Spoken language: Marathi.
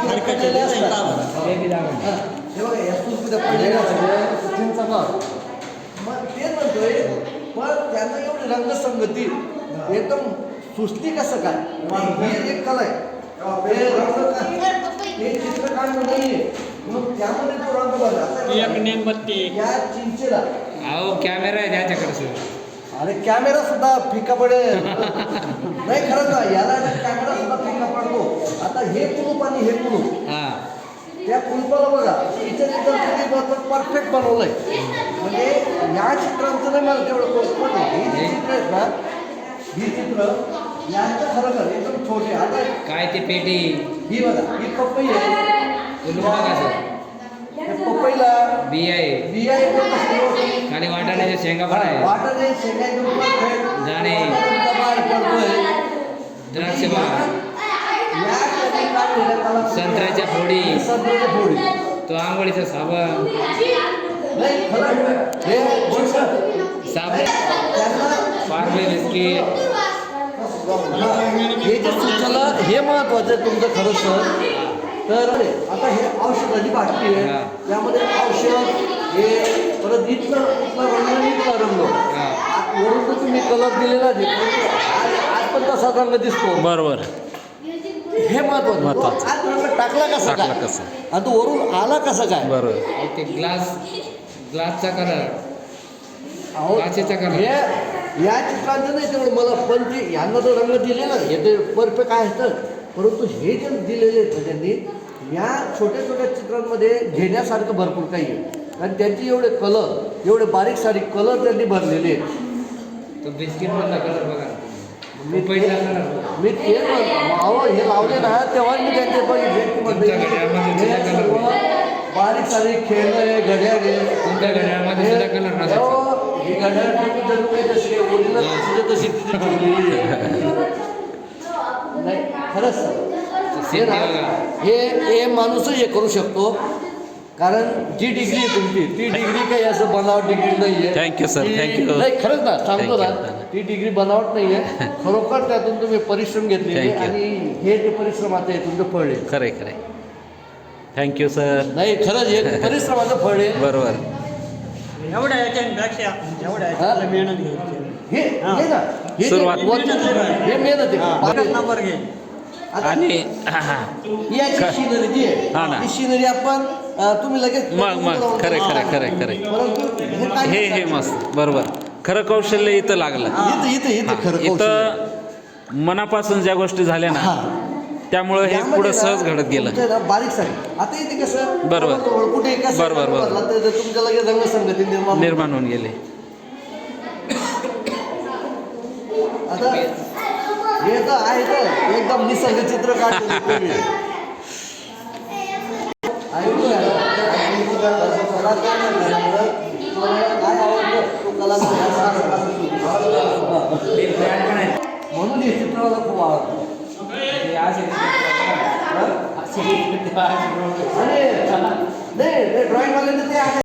पडलेले असतात. हे बघा या सुरकुत्या पडलेल्या असतात चिंचा मग ते म्हणतोय पण त्यांना एवढी रंगसंगती एकदम सुचली कसं काय हे एक कला आहे हे रंग हे चित्र काढणं नाहीये मग त्यामध्ये तो रंग बघा या चिंचेला अहो कॅमेरा आहे त्याच्याकडे सर. अरे कॅमेरा सुद्धा फिका पडेल नाही खरंच ना याला कॅमेरा सुद्धा फिका पडतो. आता हे कुलूप आणि हे कुलूप हां त्या कुलपाला बघा इतर परफेक्ट बनवलंय म्हणजे या चित्रांचं नाही मला तेवढं पण ही जी चित्र आहेत ना ही चित्र यांचं खरं खरं एकदम छोटे आता काय ते पेटी ही बघा ही पपई आहे बघा सर. पपईला बिया आहे बिया एकदम कसं खाली वाटाण्याच्या शेंगा पण आहे. वाटाणे शेंगा एकदम परफेक्ट दाणे बाहेर पडतोय द्राक्ष बघा या कधी काढलेल्या कला संत्र्याच्या फोडी संत्र्याच्या फोडी तो आंघोळीचा साबण नाही खरं हे साबण त्यांना पार्ले बिस्किट हे जे सुचलं हे महत्वाचं आहे तुमचं खरं सर. तर आता हे औषधाची बाटली आहे त्यामध्ये औषध हे परत इथलं रंग इथला रंग वरून तर तुम्ही कलर दिलेला आज पण तसा रंग दिसतो बरोबर. हे महत्वाचं आज रंग टाकला कसा काय आणि तो वरून आला कसा काय बरोबर. ते ग्लासचा कलर काचेचा कलर हे या चित्रांचं नाही तेवढं मला पण ते यांना जो रंग दिलेला हे ते परफेक्ट आहे तर परंतु हे जे दिलेले आहेत ना त्यांनी या छोट्या छोट्या चित्रांमध्ये घेण्यासारखं भरपूर काही आहे कारण त्यांची एवढे बारीक सारीक कलर त्यांनी भरलेले आहेत. तो बिस्किट मधला कलर बघा मी ते म्हणतो हे लावले ना तेव्हा मी त्यांचे बघितले सर्व बारीक सारीक खेळ आहे घड्याळ आहे तुमच्या घड्याळामध्ये सुद्धा कलर नसायचा. ही घड्याळ तशी ओरिजिनल तशी तिथे ठेवलेली आहे. नाही खरंच हे माणूसच हे करू शकतो कारण जी डिग्री आहे तुमची ती डिग्री काही असं बनावट डिग्री नाही आहे. Thank you sir thank you. नाही खरंच ना सांगतो ना ती डिग्री बनावट नाही आहे खरोखर त्यातून तुम्ही परिश्रम घेतलेले आणि हे जे परिश्रमाचं आहे तुमचं फळ आहे. खरंय खरंय. Thank you sir. नाही खरंच हे परिश्रमाचं फळ आहे. बरोबर. एवढ्या याच्यापेक्षा एवढ्या मेहनत घ्यायची हे ना हे सुरुवात. हे मेहनत आहे नंबर घे आणि याची शिनरी जी हा ना. आहे ती शिनरी आपण तुम्ही लगेच मग खरंय खरंय खरंय खरंय. परंतु हे मस्त बरोबर. खरं कौशल्य इथं लागलं. इथं खरं इथं मनापासून ज्या गोष्टी झाल्या ना त्यामुळं हे पुढं सहज घडत गेलं. बारीक सारीक आता इथे कसं बरोबर. कुठे बरोबर. तुमच्या लगेच रंगसंगती निर्माण होऊन गेले. आता हे तर आहे तर एकदम निसर्ग चित्र काढलेलं काय आवडतं तो कला म्हणून हे चित्र मला खूप आवडतं. आणि नाही ड्रॉइंग वाले ते आहे